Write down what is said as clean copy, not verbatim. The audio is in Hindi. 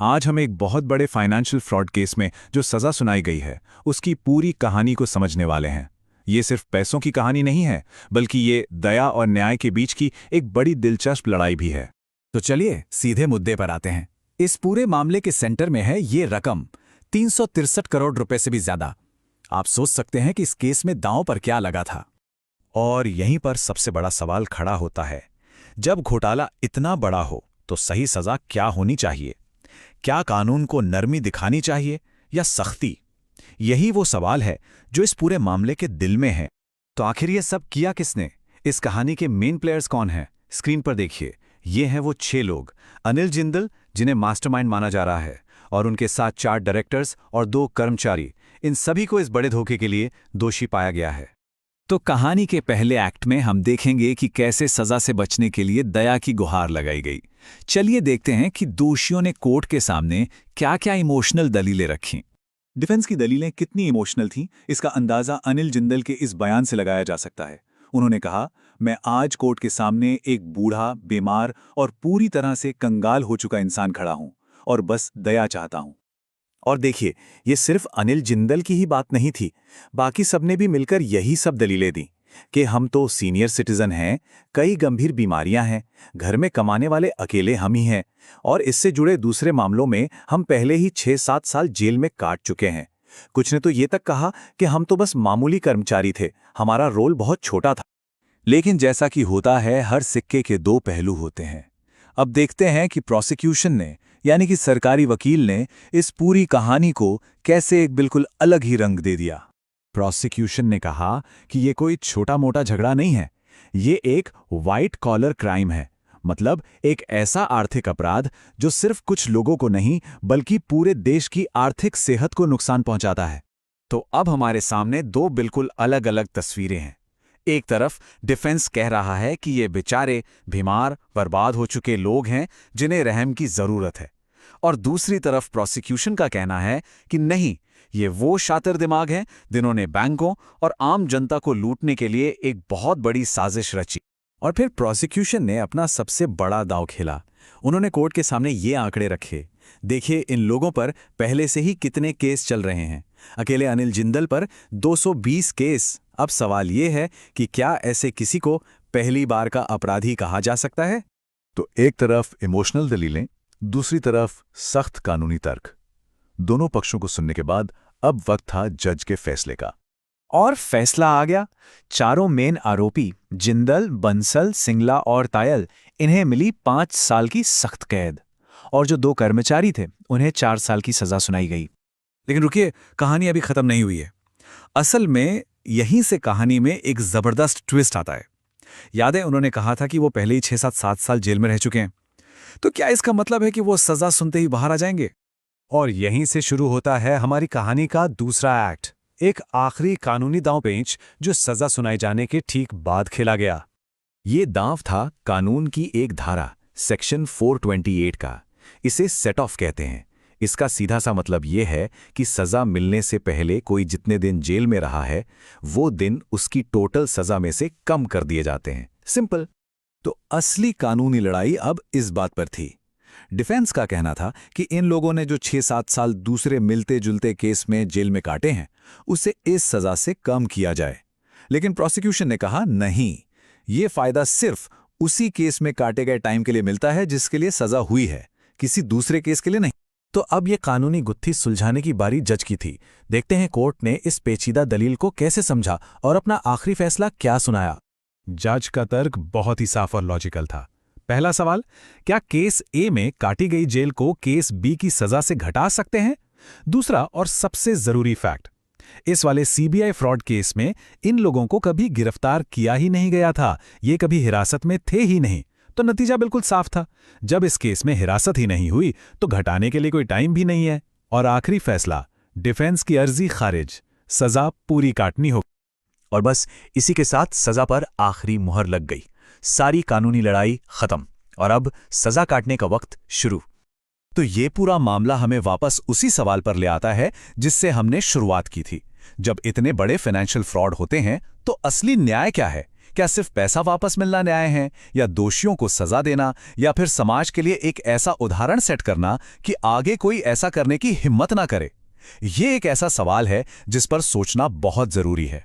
आज हम एक बहुत बड़े फाइनेंशियल फ्रॉड केस में जो सजा सुनाई गई है उसकी पूरी कहानी को समझने वाले हैं। ये सिर्फ पैसों की कहानी नहीं है, बल्कि ये दया और न्याय के बीच की एक बड़ी दिलचस्प लड़ाई भी है। तो चलिए सीधे मुद्दे पर आते हैं। इस पूरे मामले के सेंटर में है ये रकम 363 करोड़ रुपए से भी ज्यादा। आप सोच सकते हैं कि इस केस में दांव पर क्या लगा था। और यहीं पर सबसे बड़ा सवाल खड़ा होता है, जब घोटाला इतना बड़ा हो तो सही सजा क्या होनी चाहिए? क्या कानून को नरमी दिखानी चाहिए या सख्ती? यही वो सवाल है जो इस पूरे मामले के दिल में है। तो आखिर ये सब किया किसने? इस कहानी के मेन प्लेयर्स कौन हैं? स्क्रीन पर देखिए, ये हैं वो 6 लोग। अनिल जिंदल, जिन्हें मास्टरमाइंड माना जा रहा है, और उनके साथ 4 डायरेक्टर्स और 2 कर्मचारी। इन सभी को इस बड़े धोखे के लिए दोषी पाया गया है। तो कहानी के पहले एक्ट में हम देखेंगे कि कैसे सजा से बचने के लिए दया की गुहार लगाई गई। चलिए देखते हैं कि दोषियों ने कोर्ट के सामने क्या-क्या इमोशनल दलीलें रखीं। डिफेंस की दलीलें कितनी इमोशनल थीं, इसका अंदाजा अनिल जिंदल के इस बयान से लगाया जा सकता है। उन्होंने कहा, मैं आज कोर्ट के सामने एक बूढ़ा, बीमार और पूरी तरह से कंगाल हो चुका इंसान खड़ा हूं और बस दया चाहता हूं। और देखिए, ये सिर्फ अनिल जिंदल की ही बात नहीं थी, बाकी सबने भी मिलकर यही सब दलीलें दी कि हम तो सीनियर सिटीजन हैं, कई गंभीर बीमारियां हैं, घर में कमाने वाले अकेले हम ही हैं, और इससे जुड़े दूसरे मामलों में हम पहले ही 6-7 साल जेल में काट चुके हैं। कुछ ने तो ये तक कहा कि हम तो बस मामूली कर्मचारी थे, हमारा रोल बहुत छोटा था। लेकिन जैसा कि होता है, हर सिक्के के 2 पहलू होते हैं। अब देखते हैं कि प्रोसिक्यूशन ने, यानी कि सरकारी वकील ने, इस पूरी कहानी को कैसे एक बिल्कुल अलग ही रंग दे दिया। प्रोसिक्यूशन ने कहा कि ये कोई छोटा-मोटा झगड़ा नहीं है, ये एक व्हाइट कॉलर क्राइम है। मतलब एक ऐसा आर्थिक अपराध जो सिर्फ कुछ लोगों को नहीं, बल्कि पूरे देश की आर्थिक सेहत को नुकसान पहुंचाता है। तो अब हमारे सामने 2 बिल्कुल अलग-अलग तस्वीरें हैं। एक तरफ डिफेंस कह रहा है कि ये बेचारे बीमार, बर्बाद हो चुके लोग हैं जिन्हें रहम की जरूरत है, और दूसरी तरफ प्रोसिक्यूशन का कहना है कि नहीं, ये वो शातिर दिमाग हैं जिन्होंने बैंकों और आम जनता को लूटने के लिए एक बहुत बड़ी साजिश रची। और फिर प्रोसिक्यूशन ने अपना सबसे बड़ा दांव खेला। उन्होंने कोर्ट के सामने ये आंकड़े रखे। देखिए, इन लोगों पर पहले से ही कितने केस चल रहे हैं। अकेले अनिल जिंदल पर 220 केस। अब सवाल ये है कि क्या ऐसे किसी को पहली बार का अपराधी कहा जा सकता है? तो एक तरफ इमोशनल दलीलें, दूसरी तरफ सख्त कानूनी तर्क। दोनों पक्षों को सुनने के बाद अब वक्त था जज के फैसले का। और फैसला आ गया। चारों मेन आरोपी जिंदल, बंसल, सिंगला और तायल, इन्हें मिली 5 साल की सख्त कैद, और जो 2 कर्मचारी थे उन्हें 4 साल की सजा सुनाई गई। लेकिन रुकिए, कहानी अभी खत्म नहीं हुई है। असल में यहीं से कहानी में एक जबरदस्त ट्विस्ट आता है। याद है, उन्होंने कहा था कि वो पहले ही 6-7 साल जेल में रह चुके हैं। तो क्या इसका मतलब है कि वो सजा सुनते ही बाहर आ जाएंगे? और यहीं से शुरू होता है हमारी कहानी का दूसरा एक्ट, एक आखिरी कानूनी दांवपेच जो सजा सुनाए जाने के ठीक बाद खेला गया। ये दांव था कानून की एक धारा, सेक्शन 428 का। इसे सेट ऑफ कहते हैं। इसका सीधा सा मतलब ये है कि सजा मिलने से पहले कोई जितने दिन जेल में रहा है, वो दिन उसकी टोटल सजा में से कम कर दिए जाते हैं। सिंपल। तो असली कानूनी लड़ाई अब इस बात पर थी। डिफेंस का कहना था कि इन लोगों ने जो 6-7 साल दूसरे मिलते जुलते केस में जेल में काटे हैं, उसे इस सजा से कम किया जाए। लेकिन प्रोसिक्यूशन ने कहा, नहीं, ये फायदा सिर्फ उसी केस में काटे गए टाइम के लिए मिलता है जिसके लिए सजा हुई है, किसी दूसरे केस के लिए नहीं। तो अब ये कानूनी गुत्थी सुलझाने की बारी जज की थी। देखते हैं कोर्ट ने इस पेचीदा दलील को कैसे समझा और अपना आखिरी फैसला क्या सुनाया। जज का तर्क बहुत ही साफ और लॉजिकल था। पहला सवाल, क्या केस ए में काटी गई जेल को केस बी की सजा से घटा सकते हैं? दूसरा और सबसे जरूरी फैक्ट, इस वाले सीबीआई फ्रॉड केस में इन लोगों को कभी गिरफ्तार किया ही नहीं गया था, ये कभी हिरासत में थे ही नहीं। तो नतीजा बिल्कुल साफ था, जब इस केस में हिरासत ही नहीं हुई तो घटाने के लिए कोई टाइम भी नहीं है। और आखिरी फैसला, डिफेंस की अर्जी खारिज, सजा पूरी काटनी होगी। और बस इसी के साथ सजा पर आखिरी मुहर लग गई। सारी कानूनी लड़ाई खत्म, और अब सजा काटने का वक्त शुरू। तो ये पूरा मामला हमें वापस उसी सवाल पर ले आता है जिससे हमने शुरुआत की थी। जब इतने बड़े फाइनेंशियल फ्रॉड होते हैं तो असली न्याय क्या है? क्या सिर्फ पैसा वापस मिलना न्याय है, या दोषियों को सजा देना, या फिर समाज के लिए एक ऐसा उदाहरण सेट करना कि आगे कोई ऐसा करने की हिम्मत ना करे? ये एक ऐसा सवाल है जिस पर सोचना बहुत जरूरी है।